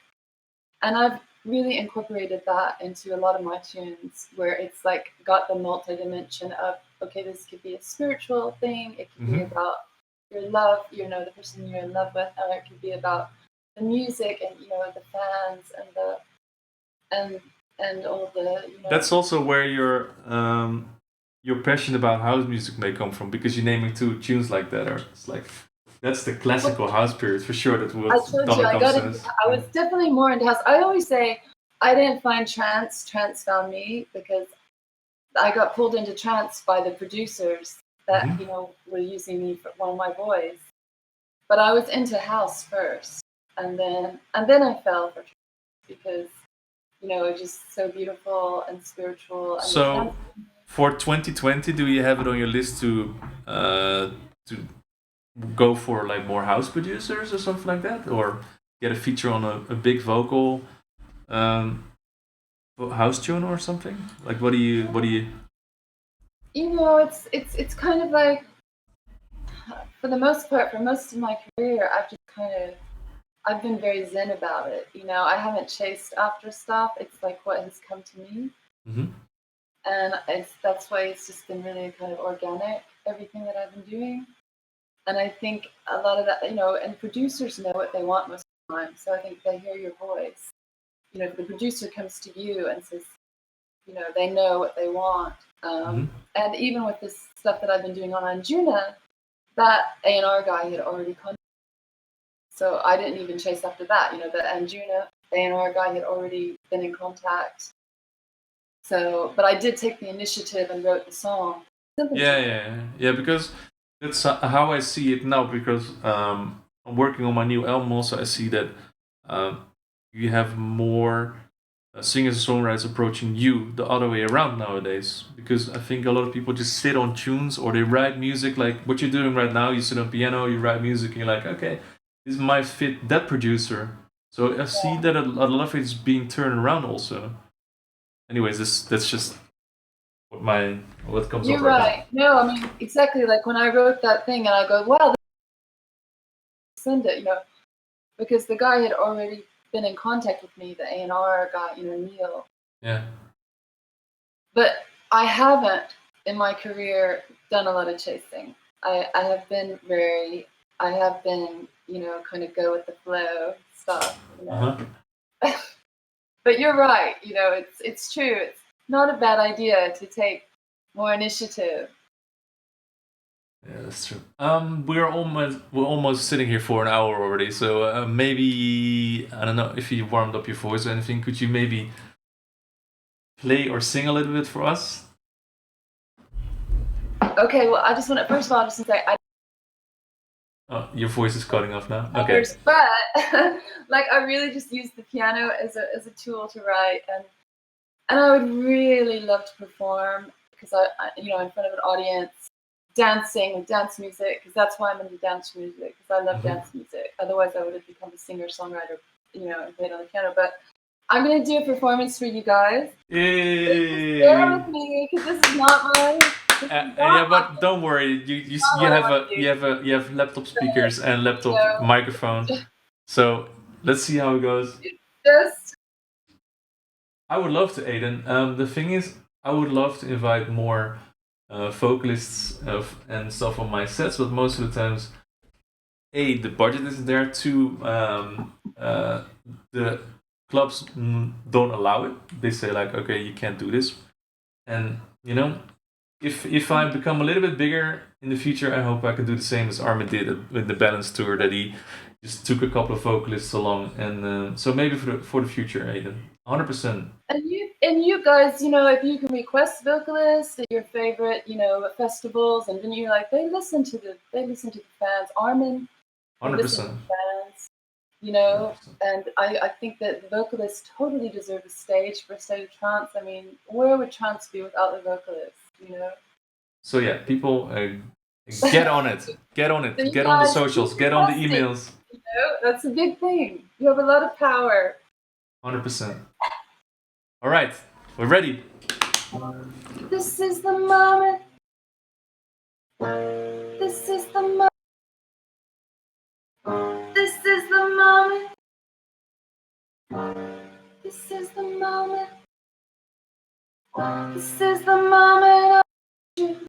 And I've really incorporated that into a lot of my tunes, where it's like got the multi-dimension of, okay, this could be a spiritual thing, it could be about your love, the person you're in love with, or it could be about the music and, the fans and all the, That's also where your passion about house music may come from, because you're naming two tunes like that. Or it's like, that's the classical house period for sure. That was. I told you, I was definitely more into house. I always say I didn't find trance found me, because I got pulled into trance by the producers that were using me for one of my boys. But I was into house first, and then I fell for trance, because it's just so beautiful and spiritual. And so for 2020, do you have it on your list to go for like more house producers or something like that, or get a feature on a big vocal house tune or something? Like, what do you? It's kind of like, for the most part, for most of my career, I've been very zen about it. I haven't chased after stuff. It's like what has come to me. And that's why it's just been really kind of organic, everything that I've been doing. And I think a lot of that, and producers know what they want most of the time. So I think they hear your voice. If the producer comes to you and says, they know what they want. And even with this stuff that I've been doing on Anjuna, that A&R guy had already contacted. So I didn't even chase after that. The Anjuna A&R guy had already been in contact. So, but I did take the initiative and wrote the song. Yeah. Because that's how I see it now. Because I'm working on my new album. Also, I see that you have more singers and songwriters approaching you the other way around nowadays. Because I think a lot of people just sit on tunes, or they write music like what you're doing right now. You sit on piano, you write music, and you're like, okay, this might fit that producer. So I see that a lot of it is being turned around also. Anyways, that's just what comes You're up right right. No, I mean, exactly. Like when I wrote that thing and I go, wow, send it, because the guy had already been in contact with me, the A&R guy, Neil. Yeah. But I haven't in my career done a lot of chasing. I have been kind of go with the flow stuff. But you're right. It's true. It's not a bad idea to take more initiative. Yeah, that's true. We're almost sitting here for an hour already. So maybe, I don't know if you warmed up your voice or anything. Could you maybe play or sing a little bit for us? Okay, well, I just want to, first of all, just to say, Oh, your voice is cutting off now. Okay. but like I really just use the piano as a tool to write, and I would really love to perform because I in front of an audience, dancing with dance music, because that's why I'm into dance music, because I love dance music. Otherwise, I would have become a singer-songwriter, and played on the piano. But I'm gonna do a performance for you guys. Yay! Bear with me, because this is not my. Yeah, but don't worry. You have laptop speakers and laptop microphone. So let's see how it goes. Just. I would love to, Aiden. The thing is, I would love to invite more vocalists and stuff on my sets, but most of the times, A, the budget isn't there. Two, the clubs don't allow it. They say like, okay, you can't do this. And if I become a little bit bigger in the future, I hope I can do the same as Armin did with the Balance tour, that he just took a couple of vocalists along, and so maybe for the future, Aiden, 100%. And you guys, if you can request vocalists at your favorite, festivals, and then you're like, they listen to the fans. Armin, 100%. Fans, 100%. And I think that the vocalists totally deserve a stage for State of Trance. I mean, where would trance be without the vocalists? So yeah, people, get on it. Get on it. Get on the socials. Get on the emails. That's a big thing. You have a lot of power. 100%. All right, we're ready. This is the moment. This is the moment. This is the moment. This is the moment. This is the moment of you.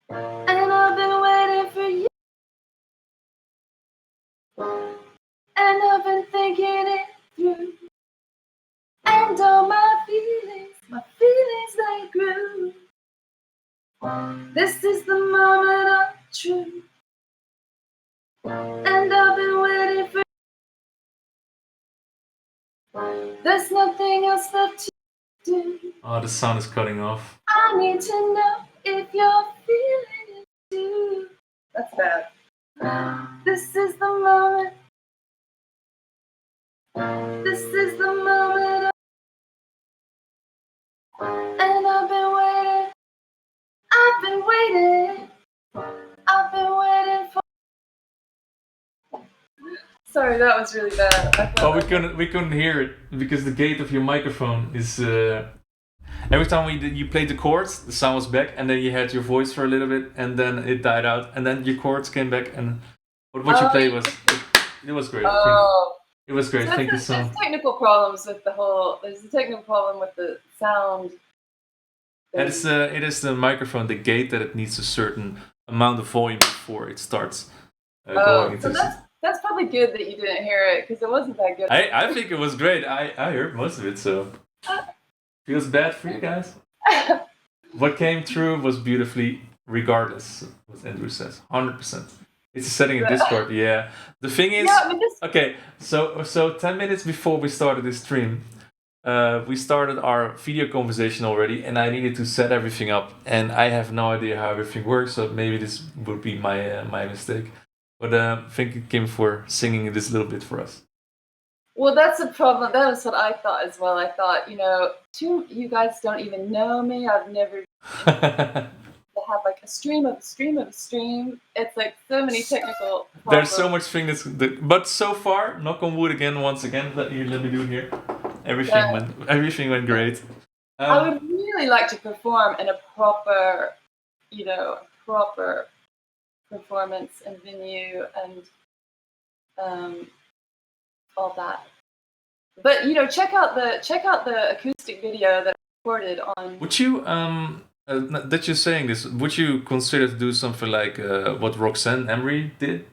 And I've been waiting for you. And I've been thinking it through. And all my feelings they grew. This is the moment of truth. And I've been waiting for you. There's nothing else left to do. Oh, the sound is cutting off. I need to know if you're feeling it too. That's bad. This is the moment. This is the moment of, and I've been waiting. I've been waiting. I've been waiting for. Sorry, that was really bad. Oh, we couldn't hear it because the gate of your microphone is. Every time you played the chords, the sound was back, and then you had your voice for a little bit, and then it died out, and then your chords came back, and what you played was it was great. It was great. Thank you so much. There's technical problems with the whole. There's a technical problem with the sound. It is the microphone, the gate, that it needs a certain amount of volume before it starts going into. So that's probably good that you didn't hear it, because it wasn't that good. I think it was great. I heard most of it, so feels bad for you guys. What came through was beautifully, regardless, what Andrew says, 100%. It's a setting in Discord, yeah. The thing is, okay, so 10 minutes before we started this stream, we started our video conversation already, and I needed to set everything up, and I have no idea how everything works, so maybe this would be my mistake. But thank you, Kim, for singing this little bit for us. Well, that's a problem. That was what I thought as well. I thought, you guys don't even know me. I've never have like a stream of a stream of a stream. It's like so many technical problems. There's so much things but so far, knock on wood once again, let me do it here. Everything went great. I would really like to perform in a proper, proper performance and venue and all that. But check out the acoustic video that I recorded on. Would you that you're saying this, would you consider to do something like what Roxanne Emery did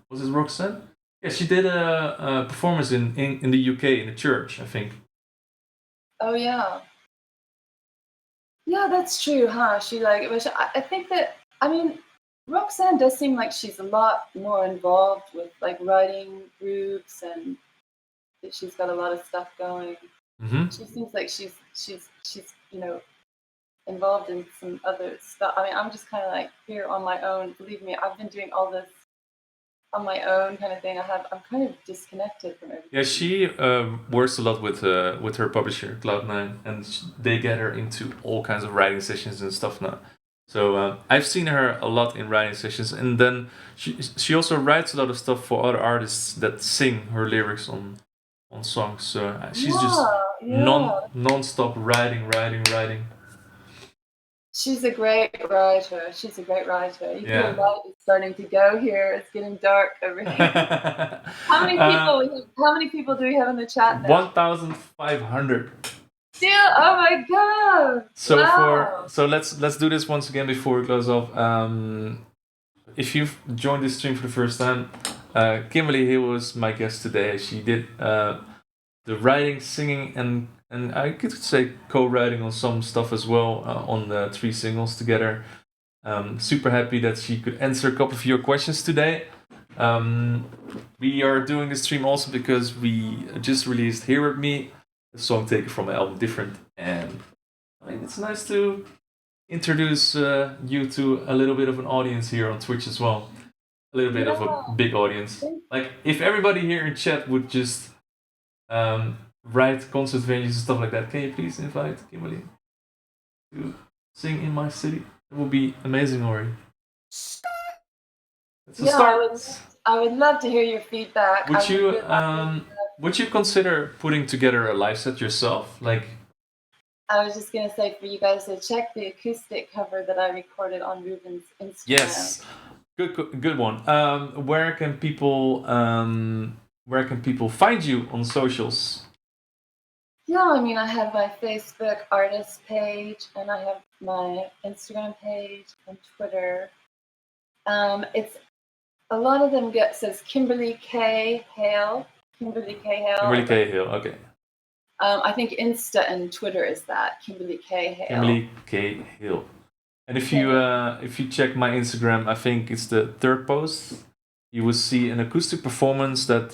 was it Roxanne? Yeah, she did a performance in the UK in a church, I think. Oh yeah. Yeah, that's true, huh? I think that, Roxanne does seem like she's a lot more involved with like writing groups, and that she's got a lot of stuff going. Mm-hmm. She seems like she's involved in some other stuff. I mean, I'm just kind of like here on my own. Believe me, I've been doing all this on my own kind of thing. I'm kind of disconnected from everything. Yeah, she works a lot with her publisher Cloud9, and they get her into all kinds of writing sessions and stuff now. So I've seen her a lot in writing sessions, and then she also writes a lot of stuff for other artists that sing her lyrics on songs. So she's just non-stop writing. She's a great writer. You feel light is starting to go here. It's getting dark over here. How many people do we have in the chat now? 1,500. Still, oh my god! So wow. Let's do this once again before we close off. If you've joined this stream for the first time, Kimberly Hale was my guest today. She did the writing, singing, and I could say co-writing on some stuff as well on the 3 singles together. Super happy that she could answer a couple of your questions today. We are doing this stream also because we just released Here With Me, a song taken from my album Different, and I mean, it's nice to introduce you to a little bit of an audience here on Twitch as well. A little bit of a big audience. Like if everybody here in chat would just write concert venues and stuff like that. Can you please invite Kimberly to sing in my city? It would be amazing, Ori. It's a start. I would love to hear your feedback. Would you consider putting together a live set yourself? Like, I was just gonna say for you guys to check the acoustic cover that I recorded on Ruben's Instagram. Yes, good one. Where can people find you on socials? Yeah, I mean, I have my Facebook artist page, and I have my Instagram page and Twitter. It's a lot of them says Kimberly K. Hale. Kimberly K. Hale. Okay. I think Insta and Twitter is that Kimberly K. Hale. Kimberly K. Hale. And if you check my Instagram, I think it's the 3rd post. You will see an acoustic performance that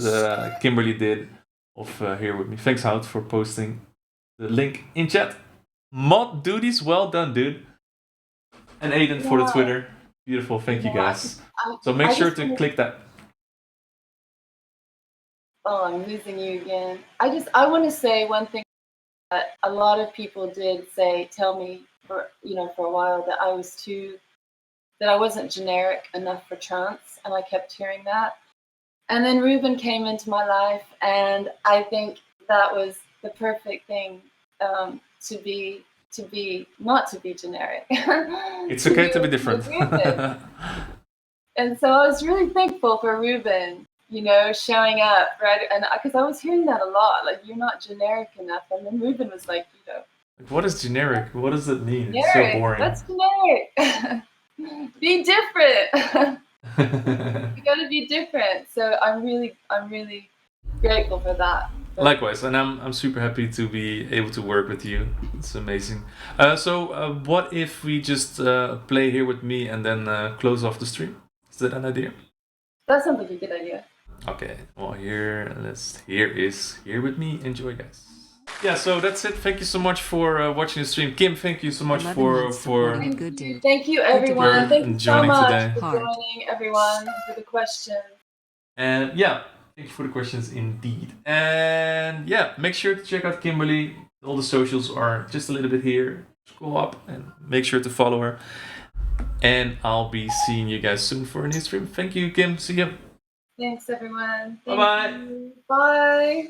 Kimberly did of Here With Me. Thanks, Hout, for posting the link in chat. Mod Duties, well done, dude. And Aiden for the Twitter. Beautiful, thank you guys. So make sure to click that. Oh, I'm losing you again. I want to say one thing that a lot of people did tell me for a while that I wasn't generic enough for trance, and I kept hearing that. And then Ruben came into my life, and I think that was the perfect thing to be not to be generic. It's okay to be different. And so I was really thankful for Ruben, showing up, right? And because I was hearing that a lot, like, you're not generic enough. And then Ruben was like, what is generic? What does it mean? Generic. It's so boring. What's generic? Be different. You gotta be different. So I'm really grateful for that. Likewise, and I'm super happy to be able to work with you. It's amazing. So what if we just play Here With Me and then close off the stream? Is that an idea? That sounds like a good idea. Okay, well here is Here With Me. Enjoy, guys. Yeah, so that's it. Thank you so much for watching the stream. Kim, thank you so much for Thank you, everyone. Thank you so much today. for joining, everyone, for the questions. And yeah, thank you for the questions indeed. And yeah, make sure to check out Kimberly. All the socials are just a little bit here. Scroll up and make sure to follow her. And I'll be seeing you guys soon for a new stream. Thank you, Kim. See you. Thanks, everyone. Bye-bye. Bye.